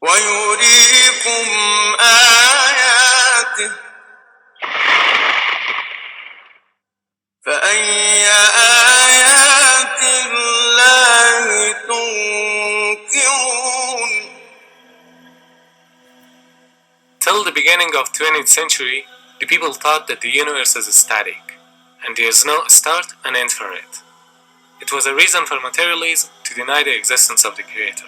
ويريكم آياته فأي آيات الله تنكرون. Till the beginning of 20th century, the people thought that the universe is static, and there is no start and end for it. It was a reason for materialism to deny the existence of the Creator.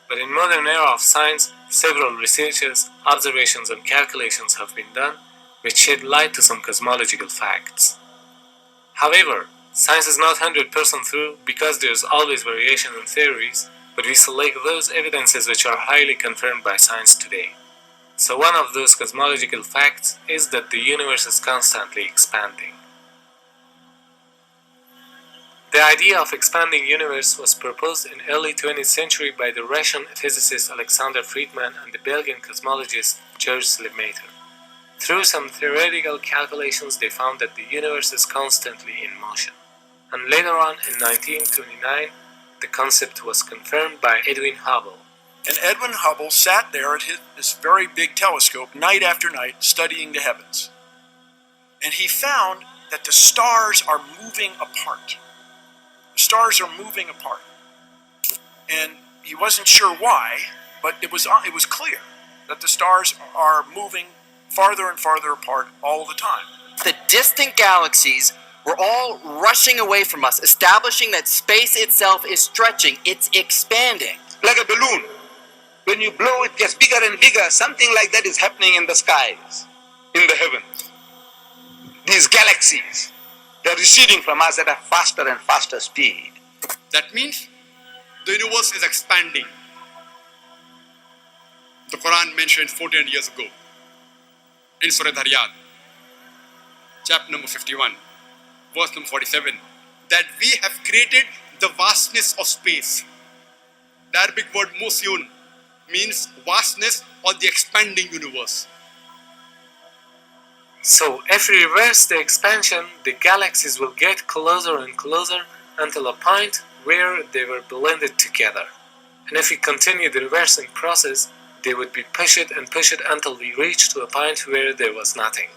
But in modern era of science, several researches, observations and calculations have been done which shed light to some cosmological facts. However, science is not 100% true because there is always variation in theories, but we select those evidences which are highly confirmed by science today. So one of those cosmological facts is that the universe is constantly expanding. The idea of expanding universe was proposed in early 20th century by the Russian physicist Alexander Friedmann and the Belgian cosmologist George Lemaitre. Through some theoretical calculations, they found that the universe is constantly in motion. And later on, in 1929, the concept was confirmed by Edwin Hubble. And Edwin Hubble sat there at this very big telescope night after night studying the heavens. And he found that the stars are moving apart. The stars are moving apart. And he wasn't sure why, but it was clear that the stars are moving farther and farther apart all the time. The distant galaxies were all rushing away from us, establishing that space itself is stretching, it's expanding. Like a balloon. When you blow, it gets bigger and bigger. Something like that is happening in the skies, in the heavens. These galaxies, they're receding from us at a faster and faster speed. That means the universe is expanding. The Quran mentioned 1400 years ago in Surah Dhariyat, chapter number 51, verse number 47, that we have created the vastness of space. The Arabic word musyun means vastness or the expanding universe. So if we reverse the expansion, the galaxies will get closer and closer until a point where they were blended together. And if we continue the reversing process, they would be pushed and pushed until we reach to a point where there was nothing.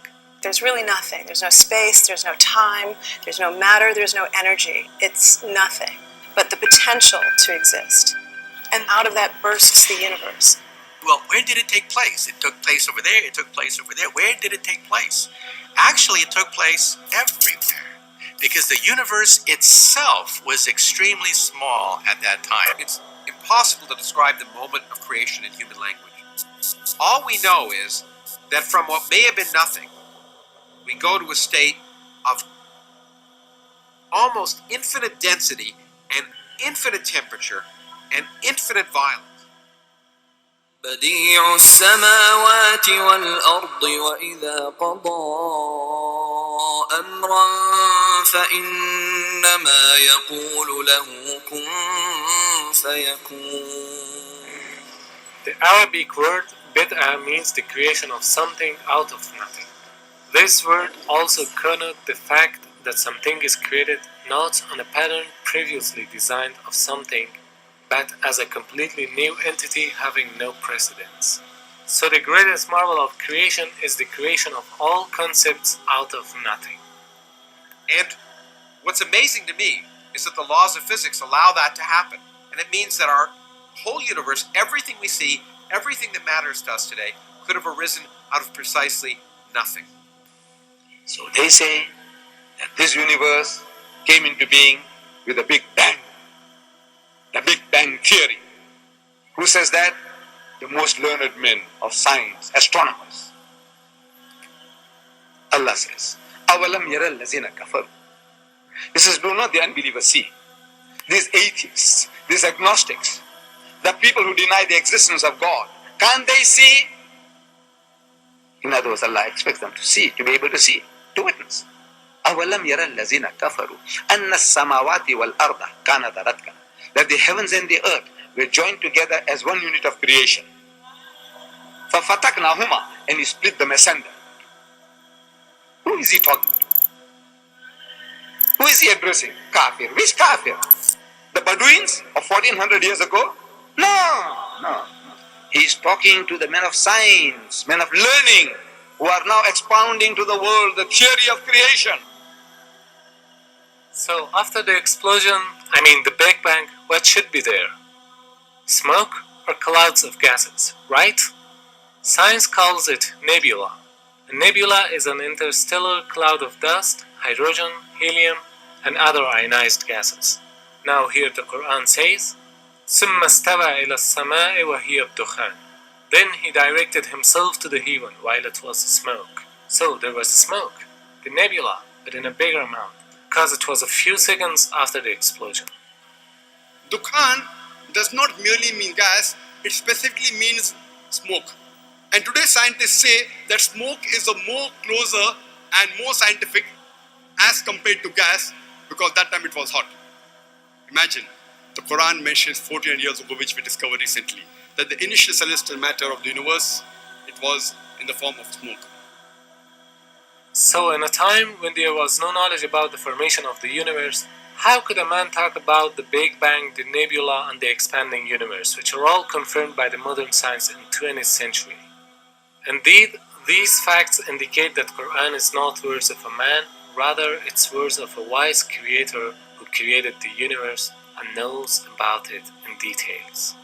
There's really nothing. There's no space, there's no time, there's no matter, there's no energy. It's nothing but the potential to exist. And out of that bursts the universe. Well, where did it take place? It took place over there, it took place over there. Where did it take place? Actually, it took place everywhere, because the universe itself was extremely small at that time. It's impossible to describe the moment of creation in human language. All we know is that from what may have been nothing, we go to a state of almost infinite density and infinite temperature and infinite violence. بديع السماوات والأرض وإذا قضى أمرا فإنما يقول له كن فيكون. The Arabic word bid'ah means the creation of something out of nothing. This word also connotes the fact that something is created not on a pattern previously designed of something, but as a completely new entity having no precedence. So the greatest marvel of creation is the creation of all concepts out of nothing. And what's amazing to me is that the laws of physics allow that to happen. And it means that our whole universe, everything we see, everything that matters to us today, could have arisen out of precisely nothing. So they say that this universe came into being with a Big Bang. The Big Bang Theory. Who says that? The most learned men of science, astronomers. Allah says, أَوَلَمْ يَرَى الَّذِينَ كَفَرُوا. This is, do not the unbelievers see? These atheists, these agnostics, the people who deny the existence of God, can't they see? In other words, Allah expects them to see, to be able to see, to witness. أَوَلَمْ يَرَى الَّذِينَ كَفَرُوا أَنَّ السَّمَاوَاتِ وَالْأَرْضَ كَانَتَا رَتْقًا. That the heavens and the earth were joined together as one unit of creation. فَفَتَقْنَاهُمَا, and he split them asunder. Who is he talking to? Who is he addressing? Kafir. Which kafir? The Bedouins of 1400 years ago? No. He's talking to the men of science, men of learning, who are now expounding to the world the theory of creation. So after the explosion, the Big Bang, what should be there? Smoke or clouds of gases, right? Science calls it nebula. A nebula is an interstellar cloud of dust, hydrogen, helium, and other ionized gases. Now here the Quran says, ثم استوى إلى السماء وهي الدخان. Then he directed himself to the heaven while it was smoke. So there was smoke, the nebula, but in a bigger amount, because it was a few seconds after the explosion. Dukhan does not merely mean gas, it specifically means smoke. And today scientists say that smoke is a more closer and more scientific as compared to gas, because that time it was hot. Imagine, the Quran mentions 1400 years ago, which we discovered recently, that the initial celestial matter of the universe, it was in the form of smoke. So in a time when there was no knowledge about the formation of the universe, how could a man talk about the Big Bang, the nebula, and the expanding universe, which are all confirmed by the modern science in the 20th century? Indeed, these facts indicate that Quran is not words of a man, rather it's words of a wise creator who created the universe and knows about it in details.